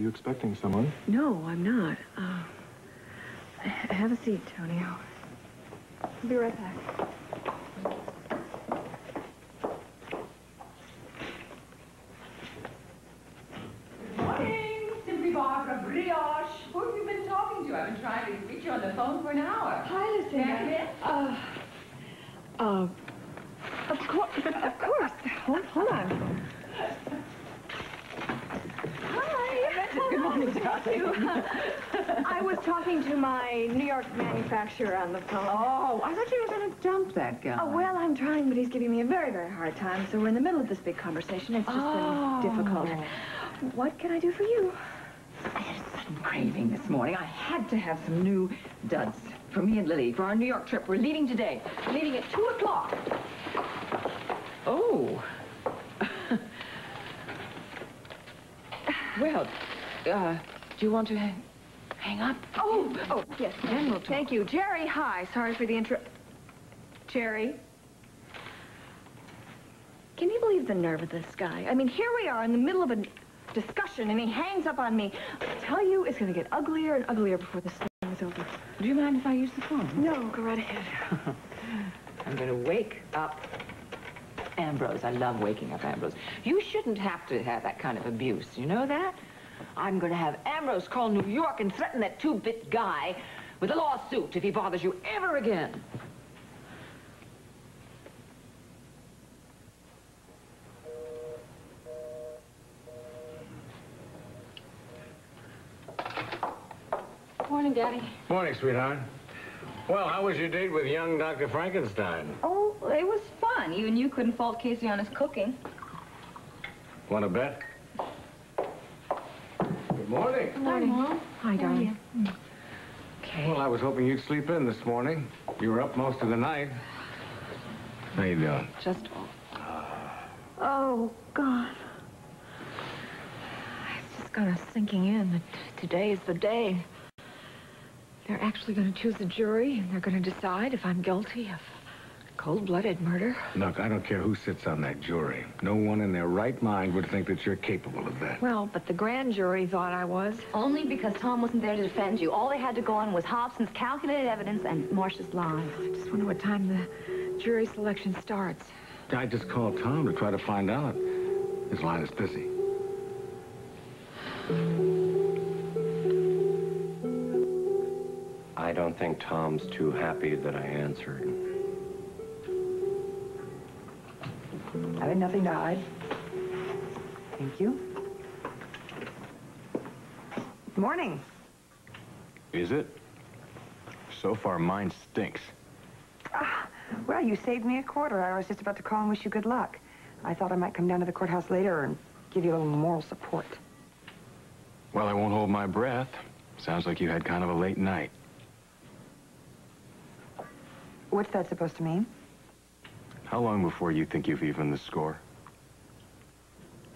you expecting someone? No, I'm not. Have a seat, Tony. I'll be right back. Morning, Simply Barbara Brioche. Who have you been talking to? I've been trying to reach you on the phone for an hour. Hi, Lucinda. Of course. Hold on. Hi. Good morning, darling. I was talking to my New York manufacturer on the phone. Oh, I thought you were going to dump that guy. Oh, well, I'm trying, but he's giving me a very, very hard time, so we're in the middle of this big conversation. It's just been difficult. What can I do for you? I had a sudden craving this morning. I had to have some new duds for me and Lily for our New York trip. We're leaving today. We're leaving at 2 o'clock. Oh. Well, do you want to hang up? Oh, yes. Then we'll talk. Thank you. Jerry, hi. Sorry for the intro... Jerry? Can you believe the nerve of this guy? I mean, here we are in the middle of a discussion, and he hangs up on me. I tell you, it's going to get uglier and uglier before this thing is over. Do you mind if I use the phone? No, go right ahead. I'm going to wake up Ambrose. I love waking up Ambrose. You shouldn't have to have that kind of abuse. You know that? I'm going to have Ambrose call New York and threaten that two-bit guy with a lawsuit if he bothers you ever again. Morning, Daddy. Morning, sweetheart. Well, how was your date with young Dr. Frankenstein? Oh, it was fun. Even you couldn't fault Casey on his cooking. Want to bet? Good morning. Good morning. Mom. Hi, darling. Okay. Well, I was hoping you'd sleep in this morning. You were up most of the night. How you doing? Just... Oh, God. It's just kind of sinking in that today is the day. They're actually going to choose a jury, and they're going to decide if I'm guilty of cold-blooded murder. Look, I don't care who sits on that jury. No one in their right mind would think that you're capable of that. Well, but the grand jury thought I was. Only because Tom wasn't there to defend you. All they had to go on was Hobson's calculated evidence and Marcia's lies. I just wonder what time the jury selection starts. I just called Tom to try to find out. His line is busy. I don't think Tom's too happy that I answered. I have nothing to hide. Thank you. Morning. Is it? So far, mine stinks. Well, you saved me a quarter. I was just about to call and wish you good luck. I thought I might come down to the courthouse later and give you a little moral support. Well, I won't hold my breath. Sounds like you had kind of a late night. What's that supposed to mean? How long before you think you've evened the score?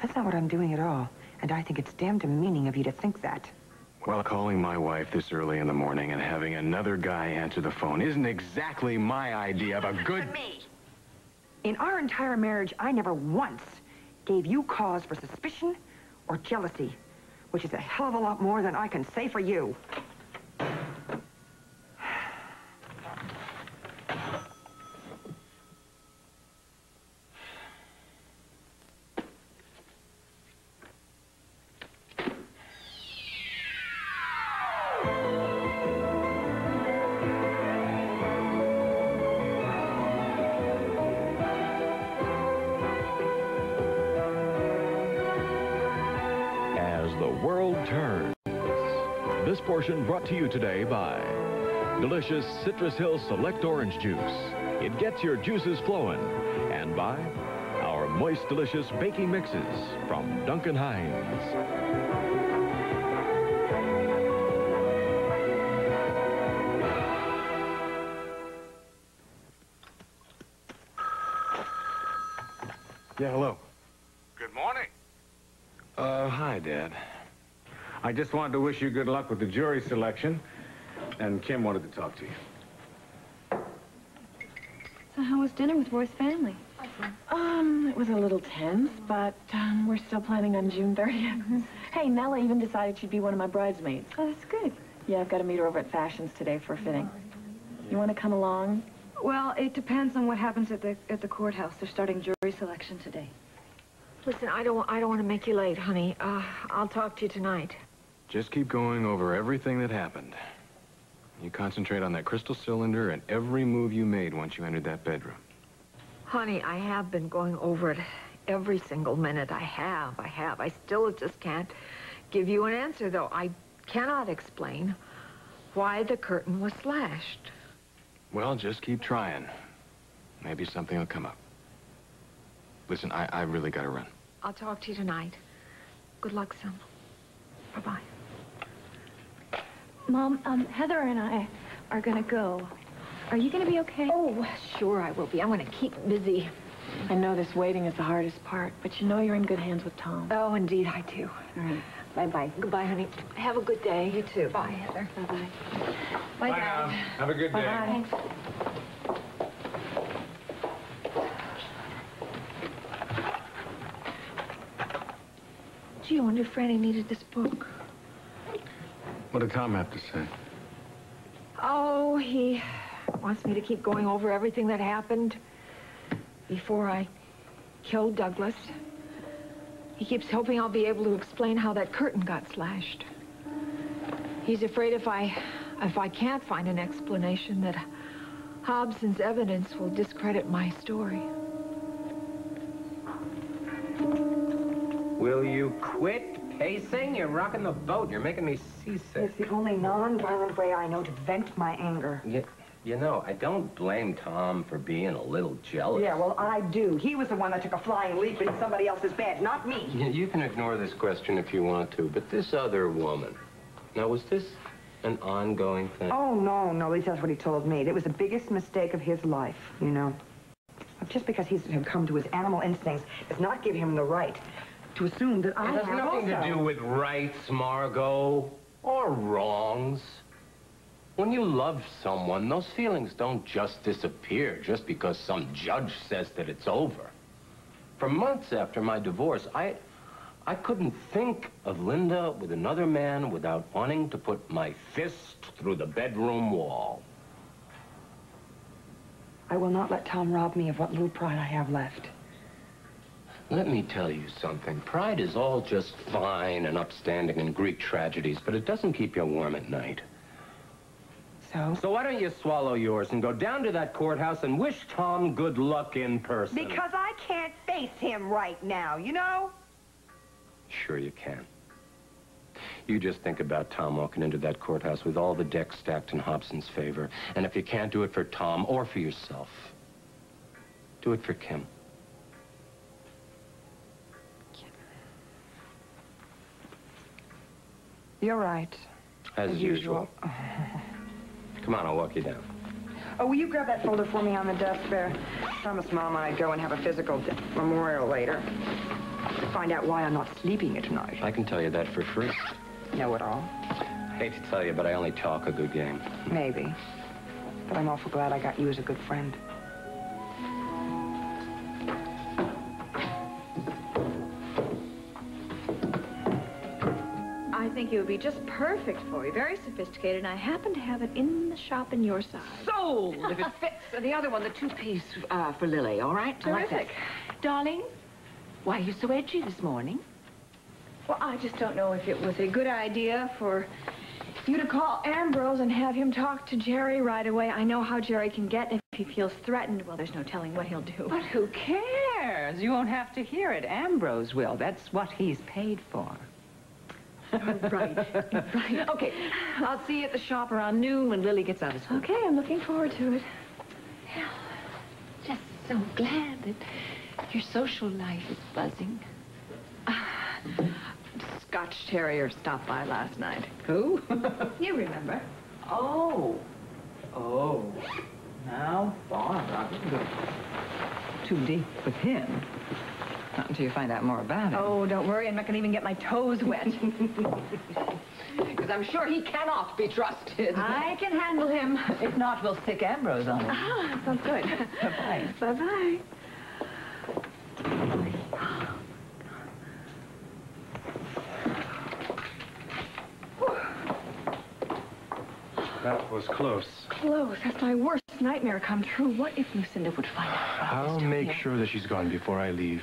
That's not what I'm doing at all. And I think it's damn demeaning of you to think that. Well, calling my wife this early in the morning and having another guy answer the phone isn't exactly my idea of a good... Me. In our entire marriage, I never once gave you cause for suspicion or jealousy, which is a hell of a lot more than I can say for you. As the world turns. This portion brought to you today by delicious Citrus Hill Select Orange Juice. It gets your juices flowing. And by our moist, delicious baking mixes from Duncan Hines. Yeah, hello. Good morning. Hi, Dad. I just wanted to wish you good luck with the jury selection, and Kim wanted to talk to you. So how was dinner with Roy's family? It was a little tense, but we're still planning on June 30th. Hey, Nella even decided she'd be one of my bridesmaids. Oh, that's good. Yeah, I've got to meet her over at Fashions today for a fitting. You want to come along? Well, it depends on what happens at the courthouse. They're starting jury selection today. Listen, I don't want to make you late, honey. I'll talk to you tonight. Just keep going over everything that happened. You concentrate on that crystal cylinder and every move you made once you entered that bedroom. Honey, I have been going over it every single minute. I have. I still just can't give you an answer, though. I cannot explain why the curtain was slashed. Well, just keep trying. Maybe something will come up. Listen, I really gotta run. I'll talk to you tonight. Good luck, son. Bye-bye. Mom, Heather and I are gonna go. Are you gonna be okay? Oh, sure I will be. I'm gonna keep busy. I know this waiting is the hardest part, but you know you're in good hands with Tom. Oh, indeed I do. All right. Bye-bye. Goodbye, honey. Have a good day. You too. Bye, Heather. Bye-bye. Bye, Bye Dad. now. Have a good day. Bye-bye. Gee, I wonder if Franny needed this book. What did Tom have to say? Oh, he wants me to keep going over everything that happened before I killed Douglas. He keeps hoping I'll be able to explain how that curtain got slashed. He's afraid if I can't find an explanation that Hobson's evidence will discredit my story. Will you quit pacing? You're rocking the boat. You're making me seasick. It's the only non-violent way I know to vent my anger. You know, I don't blame Tom for being a little jealous. Yeah, well, I do. He was the one that took a flying leap in somebody else's bed, not me. You can ignore this question if you want to, but this other woman. Now, was this an ongoing thing? Oh, no, at least that's what he told me. It was the biggest mistake of his life, you know. Just because he's come to his animal instincts does not give him the right to assume that I have It has nothing to do with rights, Margot, or wrongs. When you love someone, those feelings don't just disappear just because some judge says that it's over. For months after my divorce, I couldn't think of Linda with another man without wanting to put my fist through the bedroom wall. I will not let Tom rob me of what little pride I have left. Let me tell you something. Pride is all just fine and upstanding in Greek tragedies, but it doesn't keep you warm at night. So why don't you swallow yours and go down to that courthouse and wish Tom good luck in person? Because I can't face him right now, you know? Sure you can. You just think about Tom walking into that courthouse with all the decks stacked in Hobson's favor. And if you can't do it for Tom or for yourself, do it for Kim. You're right. As usual. Come on, I'll walk you down. Oh, will you grab that folder for me on the desk there? Promised Mom I'd go and have a physical memorial later. To find out why I'm not sleeping here tonight. I can tell you that for free. Know it all? I hate to tell you, but I only talk a good game. Maybe. But I'm awful glad I got you as a good friend. I think it would be just perfect for you. Very sophisticated, and I happen to have it in the shop in your size. Sold, if it fits. The other one, the two-piece for Lily, all right? Terrific. Darling, why are you so edgy this morning? Well, I just don't know if it was a good idea for you to call Ambrose and have him talk to Jerry right away. I know how Jerry can get if he feels threatened. Well, there's no telling what he'll do. But who cares? You won't have to hear it. Ambrose will. That's what he's paid for. Right. Okay, I'll see you at the shop around noon when Lily gets out of school. Okay, I'm looking forward to it. Just so glad that your social life is buzzing. Scotch Terrier stopped by last night. Who? You remember. Oh. Now, Barbara, too deep with him. Not until you find out more about him. Oh, don't worry. I'm not going to even get my toes wet. Because I'm sure he cannot be trusted. I can handle him. If not, we'll stick Ambrose on him. Ah, sounds good. Bye-bye. Bye-bye. That was close. Close. That's my worst nightmare come true. What if Lucinda would find out about I'll this down make here? sure that she's gone before I leave.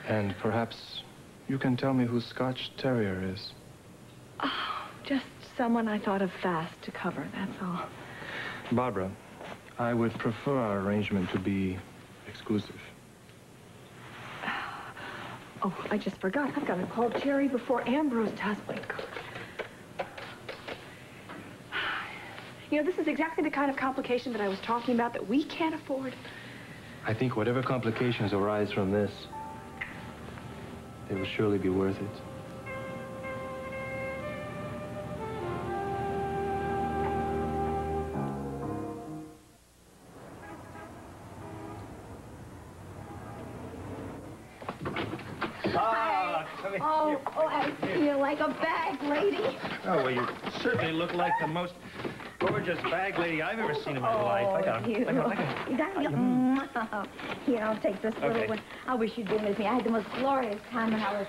And perhaps you can tell me who Scotch Terrier is. Oh, just someone I thought of fast to cover, that's all. Barbara, I would prefer our arrangement to be exclusive. Oh, I just forgot. I've got to call Jerry before Ambrose does. Wait, God. You know, this is exactly the kind of complication that I was talking about that we can't afford. I think whatever complications arise from this, they will surely be worth it. Oh, I feel like a bag lady. Oh, well, you certainly look like the most gorgeous bag lady I've ever seen in my life. I got him. You got him. Here, I'll take this little one. I wish you'd been with me. I had the most glorious time when I was,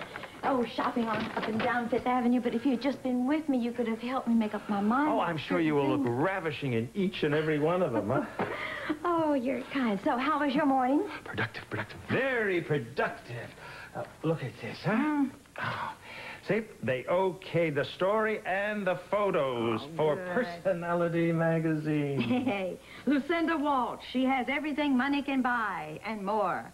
shopping up and down Fifth Avenue. But if you had just been with me, you could have helped me make up my mind. Oh, I'm sure you will look ravishing in each and every one of them, huh? Oh, you're kind. So, how was your morning? Productive. Very productive. Look at this, huh? Oh. See, they okayed the story and the photos for Personality Magazine. Hey, Lucinda Walsh. She has everything money can buy and more.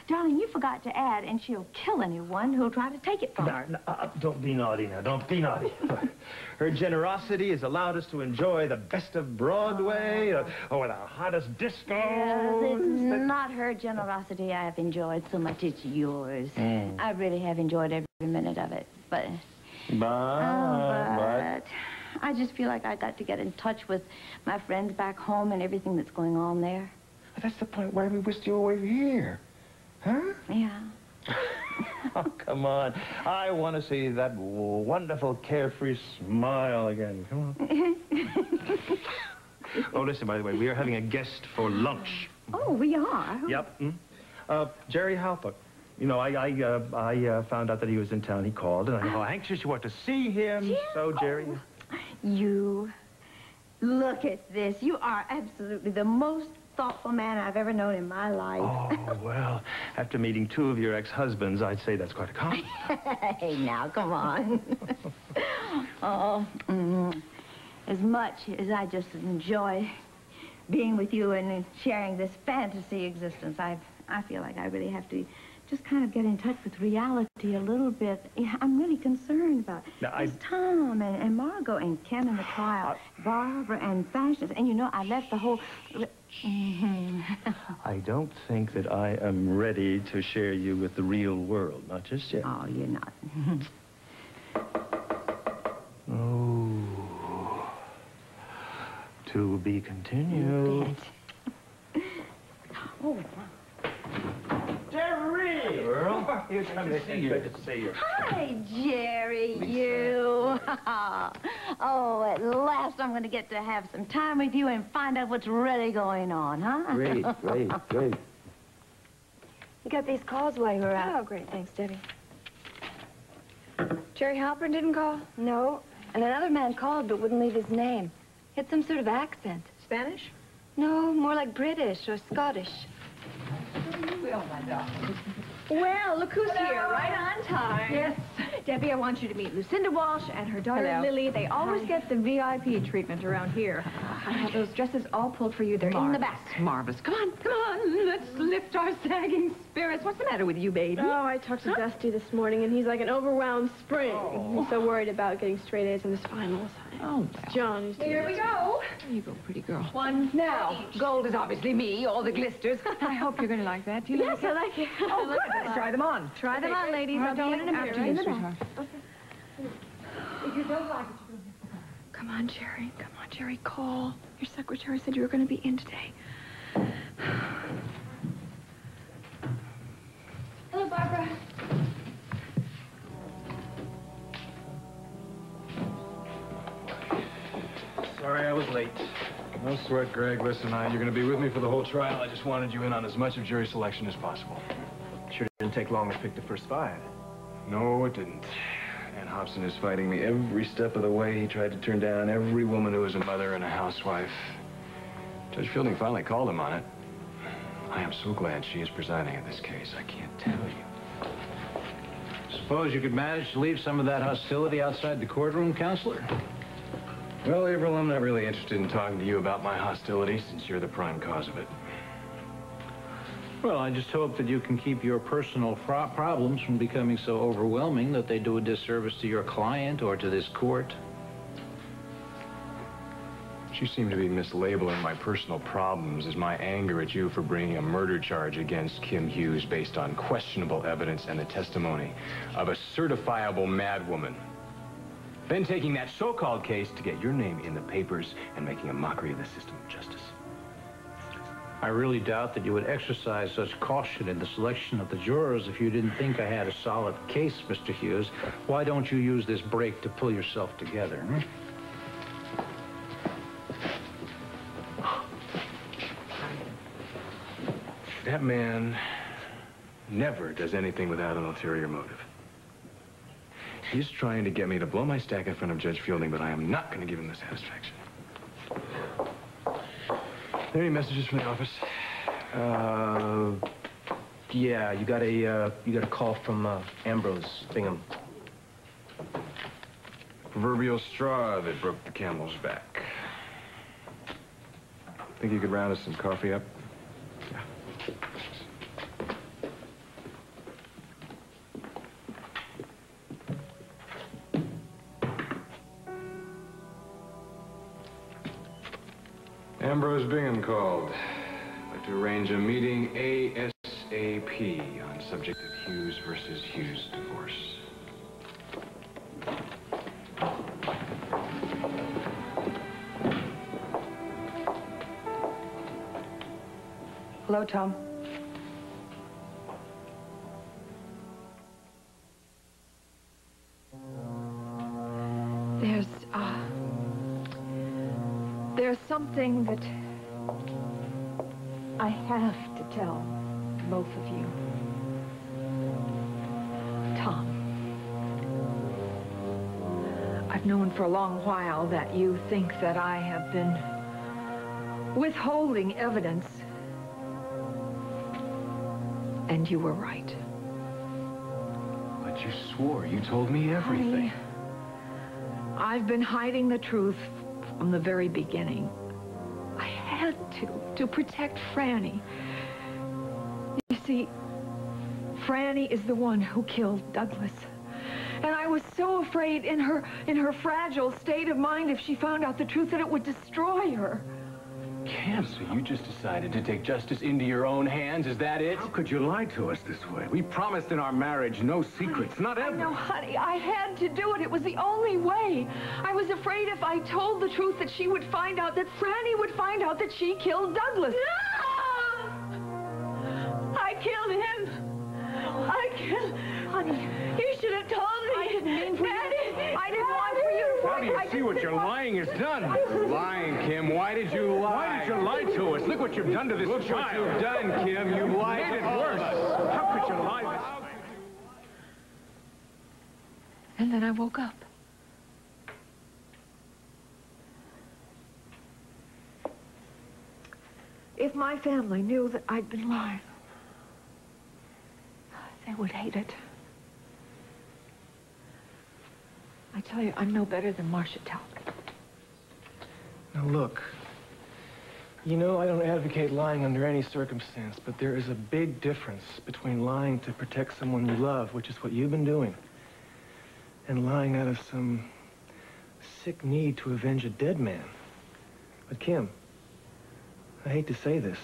Darling, you forgot to add, and she'll kill anyone who'll try to take it from her. Don't be naughty now. Don't be naughty. Her generosity has allowed us to enjoy the best of Broadway, or the hottest disco. Yes, it's not her generosity I've enjoyed so much. It's yours. I really have enjoyed every minute of it. But I just feel like I got to get in touch with my friends back home and everything that's going on there. That's the point. Why we whisked you away here? Huh? Yeah. Oh, come on. I want to see that wonderful, carefree smile again. Come on. Oh, listen, by the way, we are having a guest for lunch. Oh, we are? Yep. Jerry Halpert. You know, I found out that he was in town. He called, and I know how anxious you were to see him. Jim? So, Jerry... You... Look at this. You are absolutely the most thoughtful man I've ever known in my life. Oh, well, after meeting two of your ex-husbands, I'd say that's quite a compliment. Hey, now, come on. As much as I just enjoy being with you and sharing this fantasy existence, I feel like I really have to just kind of get in touch with reality a little bit. Yeah, I'm really concerned about Tom and Margot and Ken and the trial, Barbara and fashions. And, you know, I left the whole... I don't think that I am ready to share you with the real world. Not just yet. Oh, you're not. Oh. To be continued. Oh, Jerry! Earl, here's coming to see you. Good to see you. Hi, Jerry, you. Oh, at last I'm going to get to have some time with you and find out what's really going on, huh? Great. You got these calls while you were out. Oh, great. Thanks, Debbie. Jerry Halpern didn't call? No, and another man called but wouldn't leave his name. He had some sort of accent. Spanish? No, more like British or Scottish. Well, look who's here, right on time. Yes. Debbie, I want you to meet Lucinda Walsh and her daughter, Lily. They always get the VIP treatment around here. I have those dresses all pulled for you. They're in the back. Marvelous. Come on. Let's lift our sagging spirits. What's the matter with you, baby? Oh, I talked to Dusty this morning, and he's like an overwhelmed spring. Oh. He's so worried about getting straight A's in his finals. Oh, John. Here we go. There you go, pretty girl. One now. Gold is obviously me, all the glisters. I hope you're going to like that. Do you Yes, I like it. Oh, good. Let's try them on. Try them on, ladies. I'll be in a minute. After you, sweetheart. If you don't like it, Come on, Jerry. Come on, Jerry. Call. Your secretary said you were going to be in today. Hello, Barbara. Sorry I was late. No sweat, Greg. Listen, you're going to be with me for the whole trial. I just wanted you in on as much of Jerry's selection as possible. Sure didn't take long to pick the first five. No, it didn't. And Hobson is fighting me every step of the way. He tried to turn down every woman who is a mother and a housewife. Judge Fielding finally called him on it. I am so glad she is presiding in this case. I can't tell you. Suppose you could manage to leave some of that hostility outside the courtroom, Counselor? Well, April, I'm not really interested in talking to you about my hostility since you're the prime cause of it. Well, I just hope that you can keep your personal problems from becoming so overwhelming that they do a disservice to your client or to this court. You seem to be mislabeling my personal problems as my anger at you for bringing a murder charge against Kim Hughes based on questionable evidence and the testimony of a certifiable madwoman. Then taking that so-called case to get your name in the papers and making a mockery of the system of justice. I really doubt that you would exercise such caution in the selection of the jurors if you didn't think I had a solid case, Mr. Hughes. Why don't you use this break to pull yourself together, hmm? That man never does anything without an ulterior motive. He's trying to get me to blow my stack in front of Judge Fielding, but I am not going to give him the satisfaction. Are there any messages from the office? Yeah, you got a call from Ambrose Bingham. Proverbial straw that broke the camel's back. Think you could round us some coffee up? Ambrose Bingham called. I'd like to arrange a meeting ASAP on subject of Hughes versus Hughes divorce. Hello, Tom. There's something that I have to tell both of you. Tom, I've known for a long while that you think that I have been withholding evidence. And you were right. But you swore you told me everything. Honey, I've been hiding the truth from the very beginning. I had to protect Franny. You see, Franny is the one who killed Douglas. And I was so afraid in her fragile state of mind, if she found out the truth, that it would destroy her. Kim, so you just decided to take justice into your own hands? Is that it? How could you lie to us this way? We promised in our marriage no secrets, not ever. No, honey, I had to do it. It was the only way. I was afraid if I told the truth that she would find out, that Franny would find out that she killed Douglas. No! I killed him. I killed... Honey, you should have told me. I didn't mean for you. I didn't want for you to... Now do you see what your lying has done? You're lying, Kim. Why did you lie? Why did you lie to us? Look what you've done to this child. Look what you've done, Kim. You lied made it to all worse. of us. How could you lie this way? And then I woke up. If my family knew that I'd been lying, they would hate it. I tell you, I'm no better than Marcia Talbot. Now, look. You know, I don't advocate lying under any circumstance, but there is a big difference between lying to protect someone you love, which is what you've been doing, and lying out of some sick need to avenge a dead man. But, Kim, I hate to say this,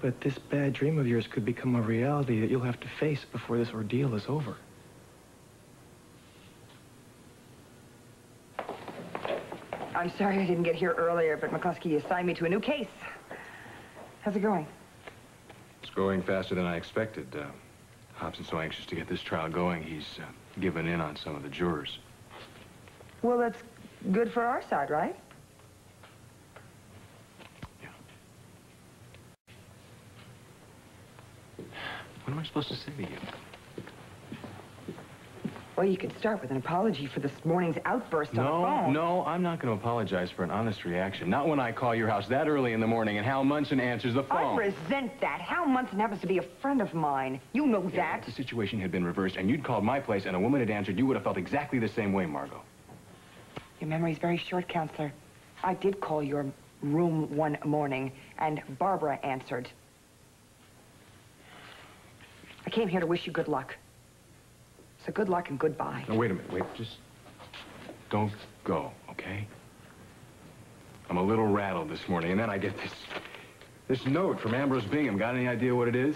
but this bad dream of yours could become a reality that you'll have to face before this ordeal is over. I'm sorry I didn't get here earlier, but McCluskey assigned me to a new case. How's it going? It's going faster than I expected. Hobson's so anxious to get this trial going, he's given in on some of the jurors. Well, that's good for our side, right? Yeah. What am I supposed to say to you? Well, you could start with an apology for this morning's outburst on the phone. No, I'm not going to apologize for an honest reaction. Not when I call your house that early in the morning and Hal Munson answers the phone. I resent that. Hal Munson happens to be a friend of mine. You know that. If the situation had been reversed and you'd called my place and a woman had answered, you would have felt exactly the same way, Margot. Your memory's very short, Counselor. I did call your room one morning, and Barbara answered. I came here to wish you good luck. So good luck and goodbye. Now, wait a minute. Wait, just don't go, okay? I'm a little rattled this morning, and then I get this note from Ambrose Bingham. Got any idea what it is?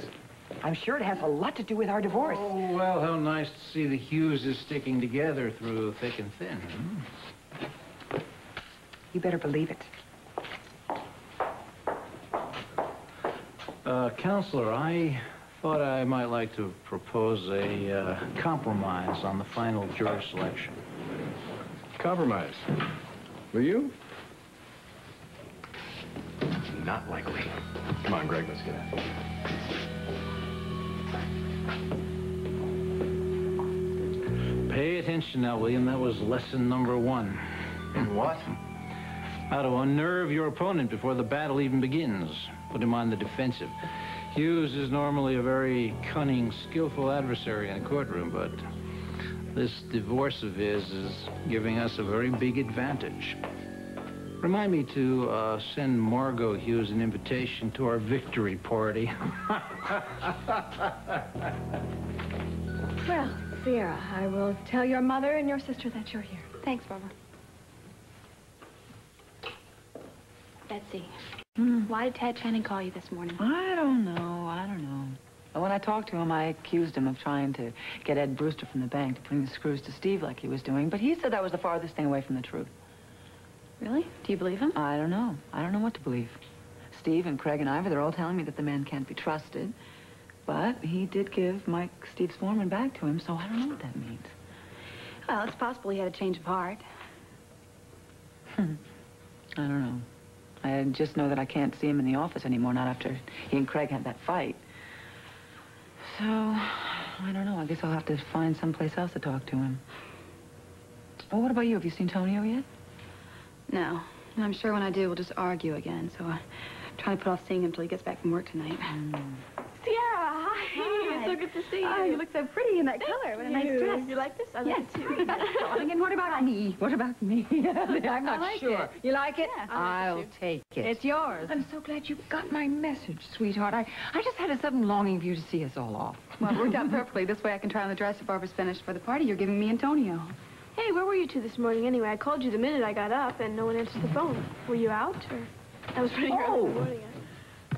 I'm sure it has a lot to do with our divorce. Oh, well, how nice to see the Hugheses sticking together through thick and thin. You better believe it. Counselor, I thought I might like to propose a compromise on the final juror selection. Compromise? Will you? Not likely. Come on, Greg, let's get at it. Pay attention now, William. That was lesson number 1. In what? How to unnerve your opponent before the battle even begins. Put him on the defensive. Hughes is normally a very cunning, skillful adversary in a courtroom, but this divorce of his is giving us a very big advantage. Remind me to send Margot Hughes an invitation to our victory party. Well, Sierra, I will tell your mother and your sister that you're here. Thanks, Barbara. Betsy, why did Tad Channing call you this morning? I don't know. But when I talked to him, I accused him of trying to get Ed Brewster from the bank to bring the screws to Steve like he was doing, but he said that was the farthest thing away from the truth. Really? Do you believe him? I don't know. I don't know what to believe. Steve and Craig and Ivor, they're all telling me that the man can't be trusted, but he did give Mike Steve's foreman back to him, so I don't know what that means. Well, it's possible he had a change of heart. I don't know. I just know that I can't see him in the office anymore, not after he and Craig had that fight. So, I don't know. I guess I'll have to find someplace else to talk to him. Well, what about you? Have you seen Tonio yet? No. I'm sure when I do, we'll just argue again, so I'm trying to put off seeing him till he gets back from work tonight. Sierra, hi. It's so good to see you. Oh, you look so pretty in that color. What a nice dress. You like this? I like it too. Darling, and what about me? What about me? I'm not like sure. it. You like it? Yeah, I'll take it. It's yours. I'm so glad you got my message, sweetheart. I just had a sudden longing for you to see us all off. Well, it worked out perfectly. This way I can try on the dress if Barbara's finished for the party you're giving me, Antonio. Hey, where were you two this morning anyway? I called you the minute I got up and no one answered the phone. Were you out or? I was pretty early in the morning.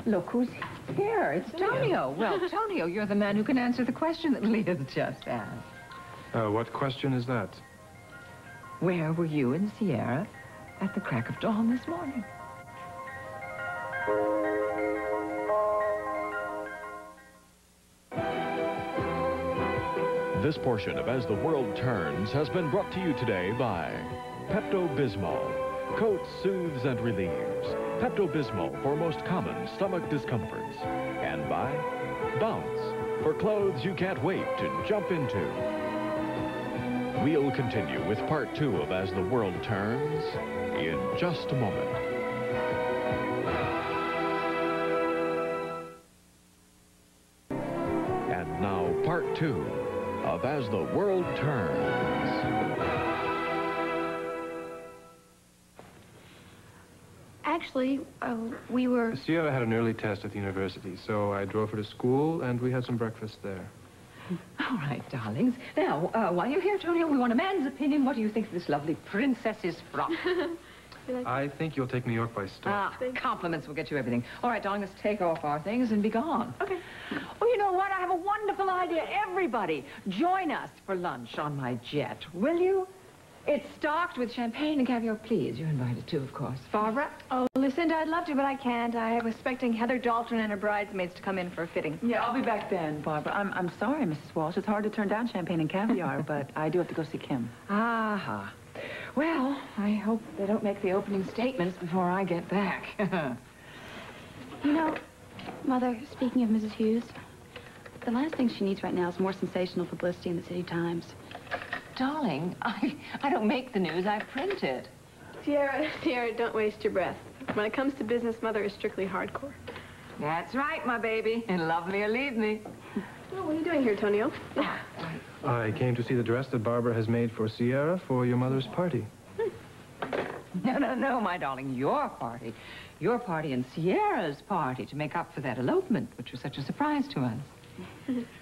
Look who's here. It's Tonio. Well, Tonio, you're the man who can answer the question that Leah's just asked. What question is that? Where were you and Sierra at the crack of dawn this morning? This portion of As the World Turns has been brought to you today by Pepto-Bismol. Coats, soothes, and relieves. Pepto-Bismol for most common stomach discomforts. And by Bounce for clothes you can't wait to jump into. We'll continue with part 2 of As the World Turns in just a moment. And now part 2 of As the World Turns. Actually, we were... Sierra had an early test at the university, so I drove her to school, and we had some breakfast there. All right, darlings. Now, while you're here, Tonio, we want a man's opinion. What do you think of this lovely princess's frock? I think you'll take New York by storm. Compliments will get you everything. All right, darling, let's take off our things and be gone. Okay. Oh, you know what? I have a wonderful idea. Everybody, join us for lunch on my jet, will you? It's stocked with champagne and caviar, please. You're invited too, of course. Barbara? Oh, Lucinda, I'd love to, but I can't. I was expecting Heather Dalton and her bridesmaids to come in for a fitting. Yeah, I'll be back then, Barbara. I'm sorry, Mrs. Walsh. It's hard to turn down champagne and caviar, but I do have to go see Kim. Aha. Well, I hope they don't make the opening statements before I get back. You know, Mother, speaking of Mrs. Hughes, the last thing she needs right now is more sensational publicity in the City Times. darling, I don't make the news, I print it. Sierra, don't waste your breath. When it comes to business, Mother is strictly hardcore. That's right, my baby. And love me or leave me. Oh, what are you doing here, Tonio? I came to see the dress that Barbara has made for Sierra for your mother's party. No, my darling, your party. Your party and Sierra's party to make up for that elopement, which was such a surprise to us.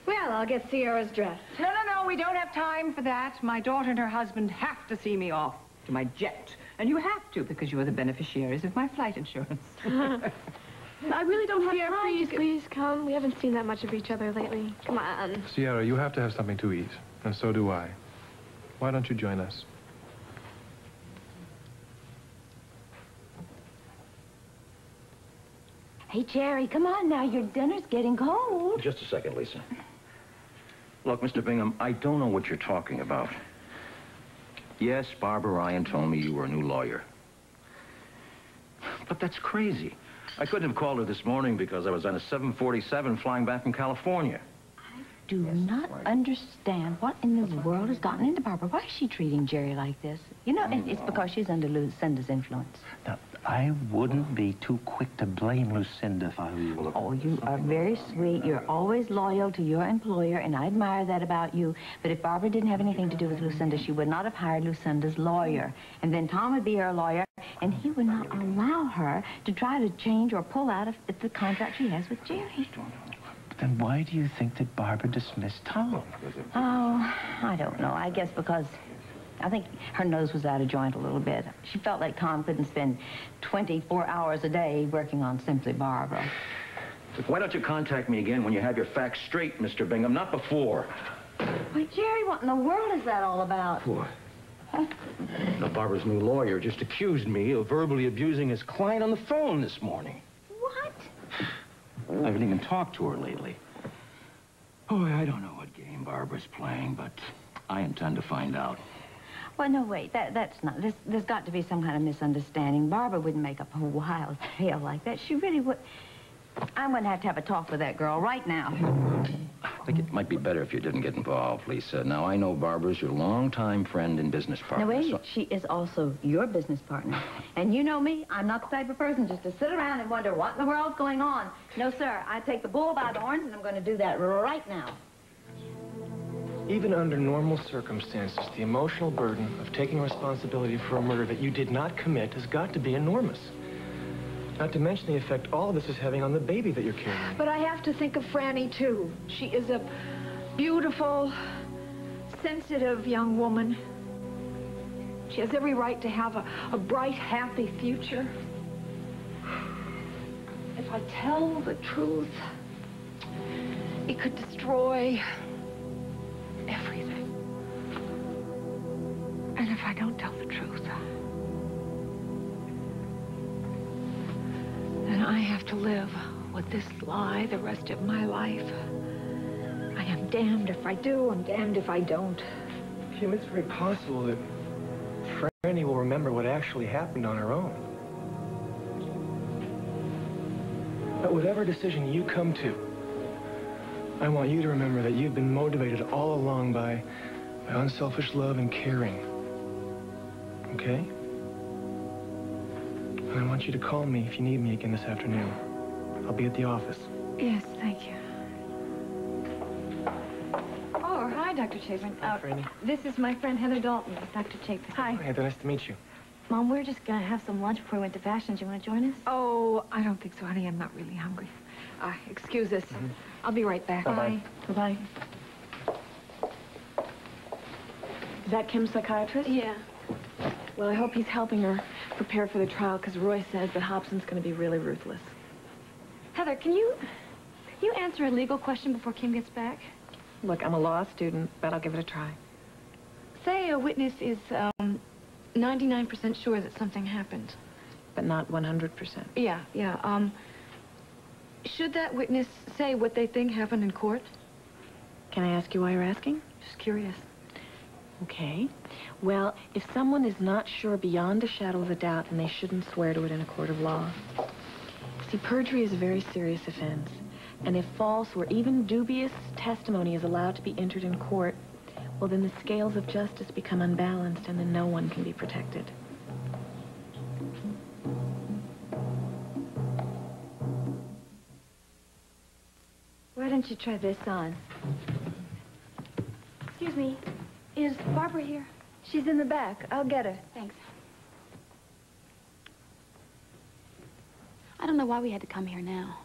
Well, I'll get Sierra's dress. No, we don't have time for that. My daughter and her husband have to see me off to my jet. And you have to, because you are the beneficiaries of my flight insurance. I really don't have time. Please come. We haven't seen that much of each other lately. Come on. Sierra, you have to have something to eat, and so do I. Why don't you join us? Hey, Jerry, come on now. Your dinner's getting cold. Just a second, Lisa. Look, Mr. Bingham, I don't know what you're talking about. Yes, Barbara Ryan told me you were a new lawyer. But that's crazy. I couldn't have called her this morning because I was on a 747 flying back from California. Do not understand what in the world has gotten into Barbara. Why is she treating Jerry like this? You know, it's because she's under Lucinda's influence. Now, I wouldn't be too quick to blame Lucinda if I were you. Oh, you are very sweet. You're always loyal to your employer, and I admire that about you. But if Barbara didn't have anything to do with Lucinda, she would not have hired Lucinda's lawyer. And then Tom would be her lawyer, and he would not allow her to try to change or pull out of the contract she has with Jerry. Then why do you think that Barbara dismissed Tom? Oh, I don't know. I guess because I think her nose was out of joint a little bit. She felt like Tom couldn't spend 24 hours a day working on Simply Barbara. Look, why don't you contact me again when you have your facts straight, Mr. Bingham, not before. Why, Jerry, what in the world is that all about? What? Huh? Now, Barbara's new lawyer just accused me of verbally abusing his client on the phone this morning. What? I haven't even talked to her lately. Boy, I don't know what game Barbara's playing, but I intend to find out. Well, no, wait, that's not. There's got to be some kind of misunderstanding. Barbara wouldn't make up a wild tale like that. She really would. I'm going to have a talk with that girl right now. I think it might be better if you didn't get involved, Lisa. Now, I know Barbara's your longtime friend and business partner. No, wait, so... she is also your business partner. And you know me, I'm not the type of person just to sit around and wonder what in the world's going on. No, sir, I take the bull by the horns, and I'm going to do that right now. Even under normal circumstances, the emotional burden of taking responsibility for a murder that you did not commit has got to be enormous. Not to mention the effect all of this is having on the baby that you're carrying. But I have to think of Franny, too. She is a beautiful, sensitive young woman. She has every right to have a bright, happy future. If I tell the truth, it could destroy everything. And if I don't tell the truth, then I have to live with this lie the rest of my life. I am damned if I do, I'm damned if I don't. Kim, it's very possible that Franny will remember what actually happened on her own. But whatever decision you come to, I want you to remember that you've been motivated all along by unselfish love and caring. Okay? And I want you to call me if you need me again this afternoon. I'll be at the office. Yes, thank you. Oh, hi, Dr. Chapin. Hi, Franny. This is my friend Heather Dalton, Dr. Chapin. Hi. Hey, Heather, nice to meet you. Mom, we're just going to have some lunch before we went to Fashions. You want to join us? Oh, I don't think so, honey. I'm not really hungry. Excuse us. I'll be right back. Bye-bye. Bye-bye. Is that Kim's psychiatrist? Yeah. Well, I hope he's helping her prepare for the trial, because Roy says that Hobson's going to be really ruthless. Heather, can you answer a legal question before Kim gets back? Look, I'm a law student, but I'll give it a try. Say a witness is 99% sure that something happened. But not 100%. Yeah. Should that witness say what they think happened in court? Can I ask you why you're asking? Just curious. Okay. Well, if someone is not sure beyond a shadow of a doubt, then they shouldn't swear to it in a court of law. See, perjury is a very serious offense. And if false or even dubious testimony is allowed to be entered in court, well, then the scales of justice become unbalanced, and then no one can be protected. Why don't you try this on? Excuse me. Is Barbara here? She's in the back. I'll get her. Thanks. I don't know why we had to come here now.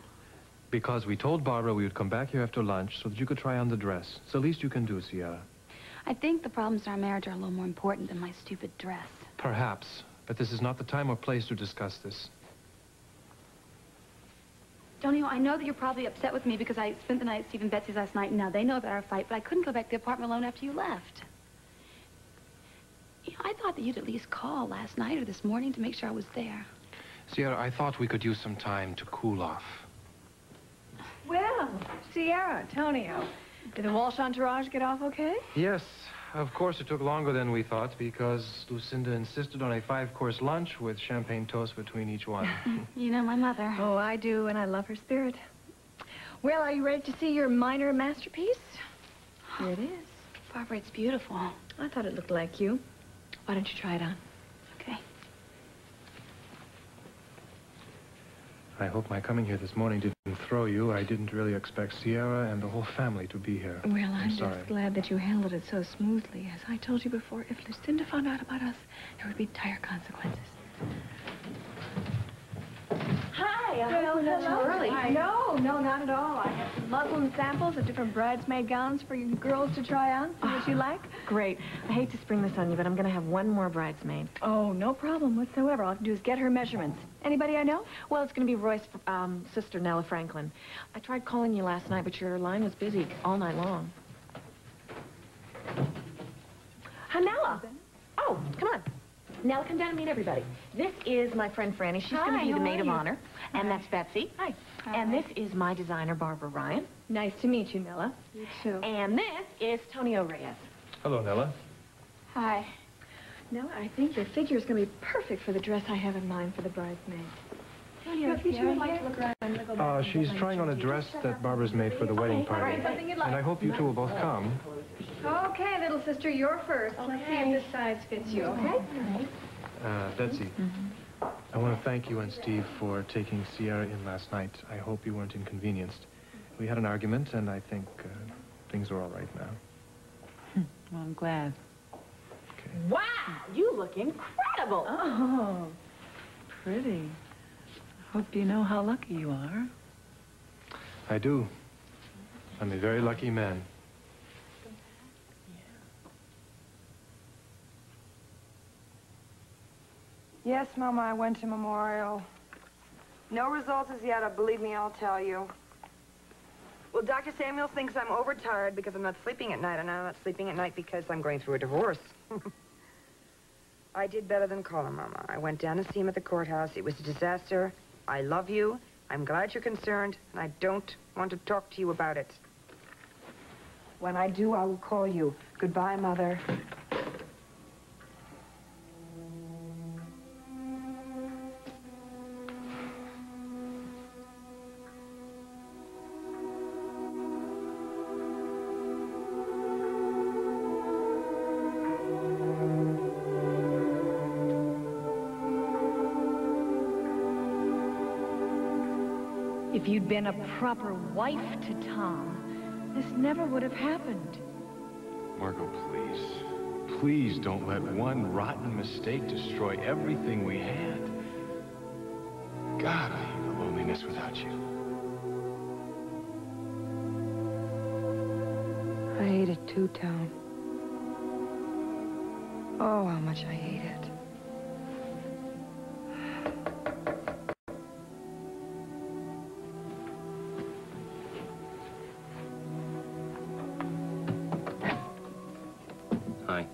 Because we told Barbara we would come back here after lunch so that you could try on the dress. It's the least you can do, Sierra. I think the problems in our marriage are a little more important than my stupid dress. Perhaps, but this is not the time or place to discuss this. Donio, I know that you're probably upset with me because I spent the night at Steve and Betsy's last night, and now they know about our fight, but I couldn't go back to the apartment alone after you left. You know, I thought that you'd at least call last night or this morning to make sure I was there. Sierra, I thought we could use some time to cool off. Well, Sierra, Tonio, did the Walsh entourage get off okay? Yes, of course it took longer than we thought because Lucinda insisted on a 5-course lunch with champagne toast between each one. You know my mother. Oh, I do, and I love her spirit. Well, are you ready to see your minor masterpiece? Here it is. Barbara, it's beautiful. I thought it looked like you. Why don't you try it on? Okay. I hope my coming here this morning didn't throw you. I didn't really expect Sierra and the whole family to be here. Well, I'm sorry. just glad that you handled it so smoothly. As I told you before, if Lucinda found out about us, there would be dire consequences. Hi, I hope we're not too early. No, not at all. I have some muslin samples of different bridesmaid gowns for you girls to try on. See what you like. Great. I hate to spring this on you, but I'm going to have one more bridesmaid. Oh, no problem whatsoever. All I have to do is get her measurements. Anybody I know? Well, it's going to be Roy's sister, Nella Franklin. I tried calling you last night, but your line was busy all night long. Hi, Nella. Oh, come on. Nella, come down and meet everybody. This is my friend Franny. She's going to be the maid of honor. And that's Betsy. Hi. And this is my designer, Barbara Ryan. Nice to meet you, Nella. You too. And this is Tonio Reyes. Hello, Nella. Hi. Nella, I think your figure is going to be perfect for the dress I have in mind for the bridesmaid. If you two would like to look around, I'm going to go back. She's trying on a dress that Barbara's made for the wedding party. Something you'd like. And I hope you two will both come. Okay, little sister, you're first. Let's see if this size fits you, okay? Betsy, I want to thank you and Steve for taking Sierra in last night. I hope you weren't inconvenienced. We had an argument, and I think things are all right now. Well, I'm glad. Okay. Wow, you look incredible. Oh, pretty. Hope you know how lucky you are. I do. I'm a very lucky man. Yes, Mama, I went to Memorial. No results as yet, believe me, I'll tell you. Well, Dr. Samuels thinks I'm overtired because I'm not sleeping at night, and I'm not sleeping at night because I'm going through a divorce. I did better than call him, Mama. I went down to see him at the courthouse. It was a disaster. I love you. I'm glad you're concerned, and I don't want to talk to you about it. When I do, I will call you. Goodbye, Mother. If you'd been a proper wife to Tom, this never would have happened. Margot, please. Please don't let one rotten mistake destroy everything we had. God, I hate the loneliness without you. I hate it too, Tom. Oh, how much I hate it. Hi.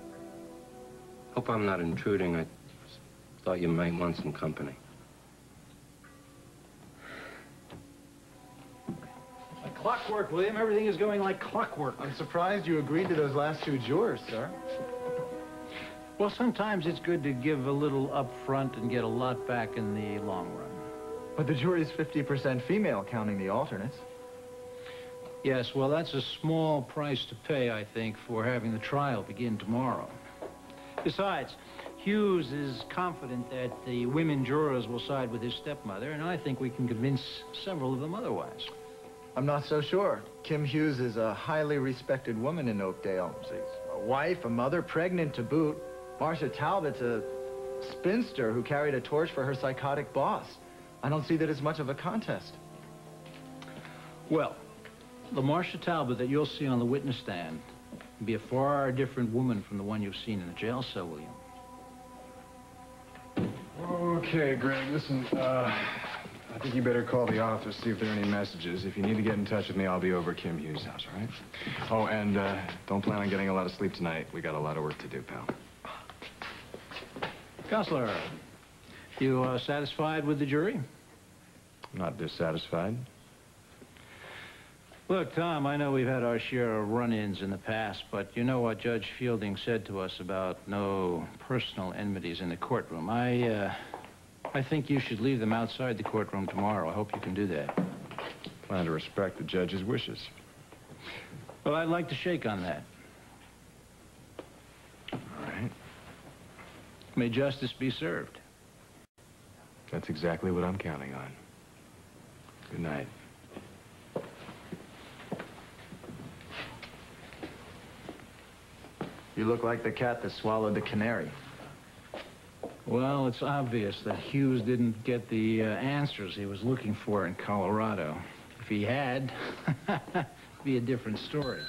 Hope I'm not intruding. I thought you might want some company. Like clockwork, William. Everything is going like clockwork. I'm surprised you agreed to those last 2 drawers, sir. Well, sometimes it's good to give a little up front and get a lot back in the long run. But the jury's 50% female, counting the alternates. Yes, well, that's a small price to pay, I think, for having the trial begin tomorrow. Besides, Hughes is confident that the women jurors will side with his stepmother, and I think we can convince several of them otherwise. I'm not so sure. Kim Hughes is a highly respected woman in Oakdale. She's a wife, a mother, pregnant to boot. Marcia Talbot's a spinster who carried a torch for her psychotic boss. I don't see that as much of a contest. Well, the Marcia Talbot that you'll see on the witness stand will be a far different woman from the one you've seen in the jail cell, William. Okay, Greg, listen, I think you better call the office, see if there are any messages. If you need to get in touch with me, I'll be over at Kim Hughes' house, all right? Oh, and don't plan on getting a lot of sleep tonight. We got a lot of work to do, pal. Counselor, you satisfied with the jury? Not dissatisfied. Look, Tom, I know we've had our share of run-ins in the past, but you know what Judge Fielding said to us about no personal enmities in the courtroom. I think you should leave them outside the courtroom tomorrow. I hope you can do that. Plan to respect the judge's wishes. Well, I'd like to shake on that. All right. May justice be served. That's exactly what I'm counting on. Good night. You look like the cat that swallowed the canary. Well, it's obvious that Hughes didn't get the answers he was looking for in Colorado. If he had, it'd be a different story.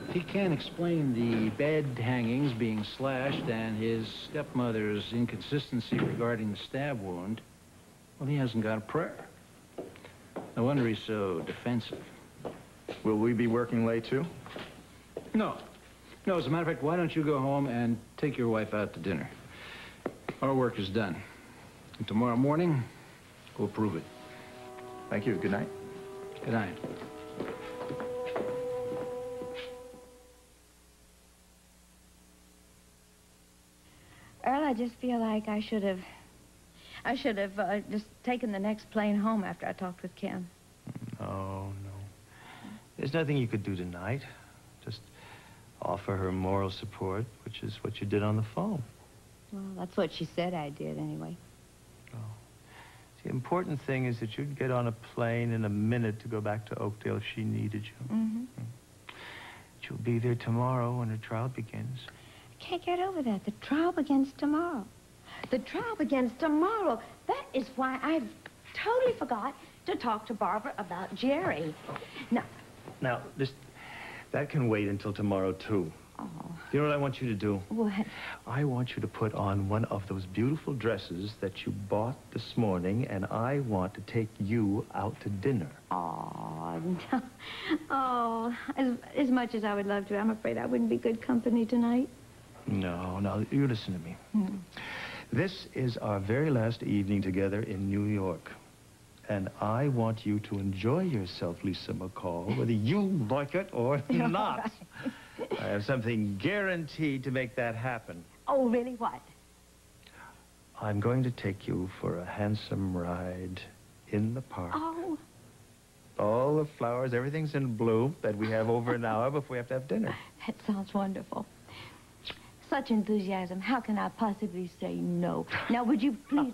If he can't explain the bed hangings being slashed and his stepmother's inconsistency regarding the stab wound, well, he hasn't got a prayer. No wonder he's so defensive. Will we be working late, too? No. No, as a matter of fact, why don't you go home and take your wife out to dinner? Our work is done. And tomorrow morning, we'll prove it. Thank you. Good night. Good night. Earl, I just feel like I should have just taken the next plane home after I talked with Kim. Oh, no. There's nothing you could do tonight. Just offer her moral support, which is what you did on the phone. Well, that's what she said I did anyway. Oh. The important thing is that you'd get on a plane in a minute to go back to Oakdale if she needed you. Mm-hmm. She'll be there tomorrow when her trial begins. I can't get over that. The trial begins tomorrow. The trial begins tomorrow. That is why I totally forgot to talk to Barbara about Jerry. Now, that can wait until tomorrow, too. Oh. You know what I want you to do? What? I want you to put on one of those beautiful dresses that you bought this morning, and I want to take you out to dinner. Oh, no. Oh, as much as I would love to, I'm afraid I wouldn't be good company tonight. No, you listen to me. Hmm. This is our very last evening together in New York. And I want you to enjoy yourself, Lisa McCall, whether you like it or not. Right. I have something guaranteed to make that happen. Oh, really? What? I'm going to take you for a handsome ride in the park. Oh. All the flowers, everything's in bloom that we have over an hour before we have to have dinner. That sounds wonderful. Such enthusiasm. How can I possibly say no? Now, would you please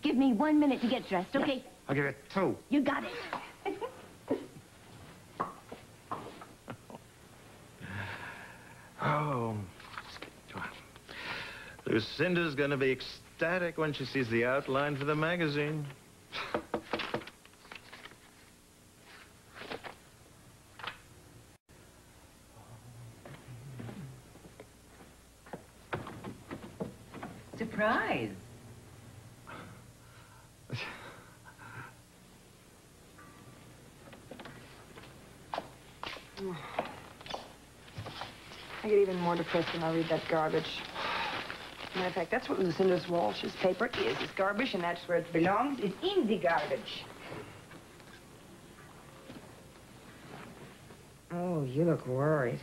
give me 1 minute to get dressed, okay? I'll give it 2. You got it. Oh. Lucinda's gonna be ecstatic when she sees the outline for the magazine. Surprise. I get even more depressed when I read that garbage. Matter of fact, that's what Lucinda's Walsh's paper is. It's garbage, and that's where it belongs. It's in the garbage. Oh, you look worried.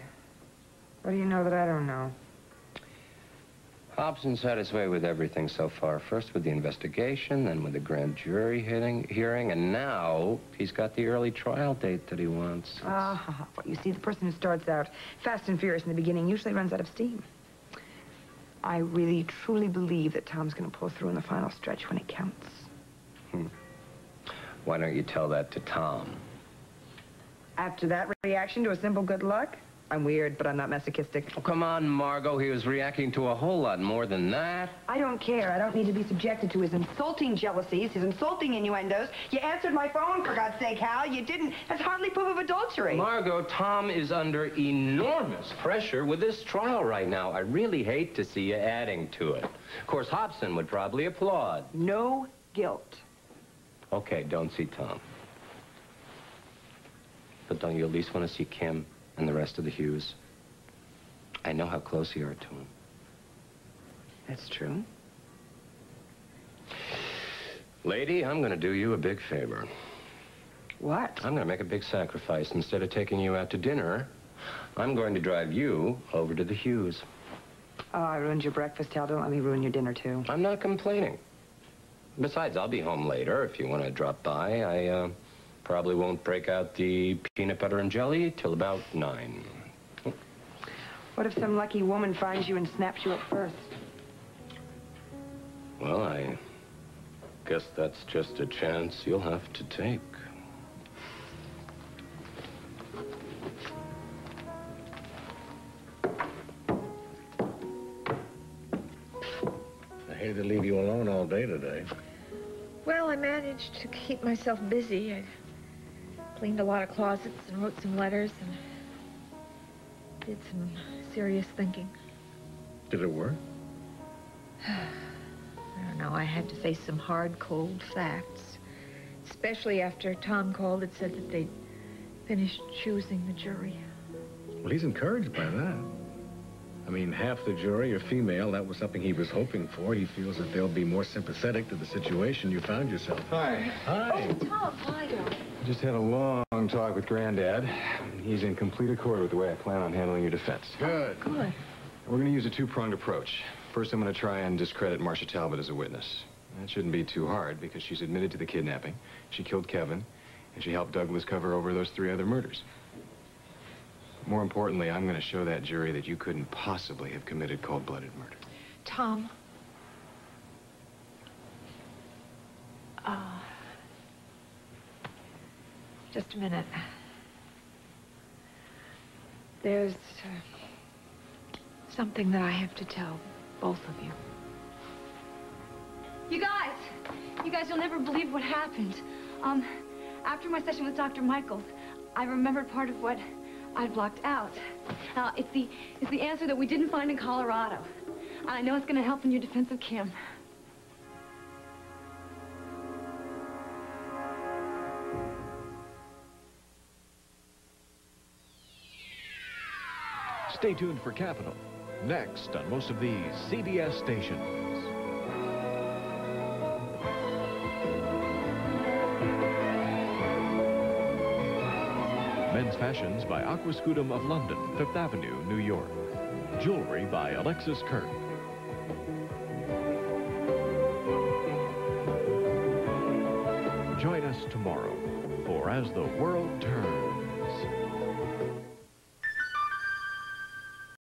What do you know that I don't know? Hobson's had his way with everything so far. First with the investigation, then with the grand jury hearing, and now he's got the early trial date that he wants. Well, you see, the person who starts out fast and furious in the beginning usually runs out of steam. I really, truly believe that Tom's going to pull through in the final stretch when it counts. Why don't you tell that to Tom? After that reaction to a simple good luck? I'm weird, but I'm not masochistic. Oh, come on, Margot. He was reacting to a whole lot more than that. I don't care. I don't need to be subjected to his insulting jealousies, his insulting innuendos. You answered my phone, for God's sake, Hal. You didn't. That's hardly proof of adultery. Margot, Tom is under enormous pressure with this trial right now. I really hate to see you adding to it. Of course, Hobson would probably applaud. No guilt. Okay, don't see Tom. But don't you at least want to see Kim and the rest of the Hughes? I know how close you are to him. That's true. Lady, I'm going to do you a big favor. What? I'm going to make a big sacrifice. Instead of taking you out to dinner, I'm going to drive you over to the Hughes. Oh, I ruined your breakfast, Hal. Don't let me ruin your dinner, too. I'm not complaining. Besides, I'll be home later if you want to drop by. I probably won't break out the peanut butter and jelly till about 9. What if some lucky woman finds you and snaps you up first? Well, I guess that's just a chance you'll have to take. I hated to leave you alone all day today. Well, I managed to keep myself busy. I cleaned a lot of closets and wrote some letters and did some serious thinking. Did it work? I don't know. I had to face some hard, cold facts. Especially after Tom called and said that they'd finished choosing the jury. Well, he's encouraged by that. I mean, half the jury are female. That was something he was hoping for. He feels that they'll be more sympathetic to the situation you found yourself. Hi. Oh, Tom, hi, darling. Just had a long talk with Granddad. He's in complete accord with the way I plan on handling your defense. Good. Good. We're going to use a two-pronged approach. First, I'm going to try and discredit Marcia Talbot as a witness. That shouldn't be too hard because she's admitted to the kidnapping. She killed Kevin, and she helped Douglas cover over those 3 other murders. More importantly, I'm going to show that jury that you couldn't possibly have committed cold-blooded murder. Tom. Just a minute. There's something that I have to tell both of you. You guys, you'll never believe what happened. After my session with Dr. Michaels, I remembered part of what I'd blocked out. Now, it's the answer that we didn't find in Colorado. And I know it's going to help in your defense of Kim. Stay tuned for Capital, next on most of these CBS stations. Men's Fashions by Aquascutum of London, 5th Avenue, New York. Jewelry by Alexis Kirk. Join us tomorrow for As the World Turns.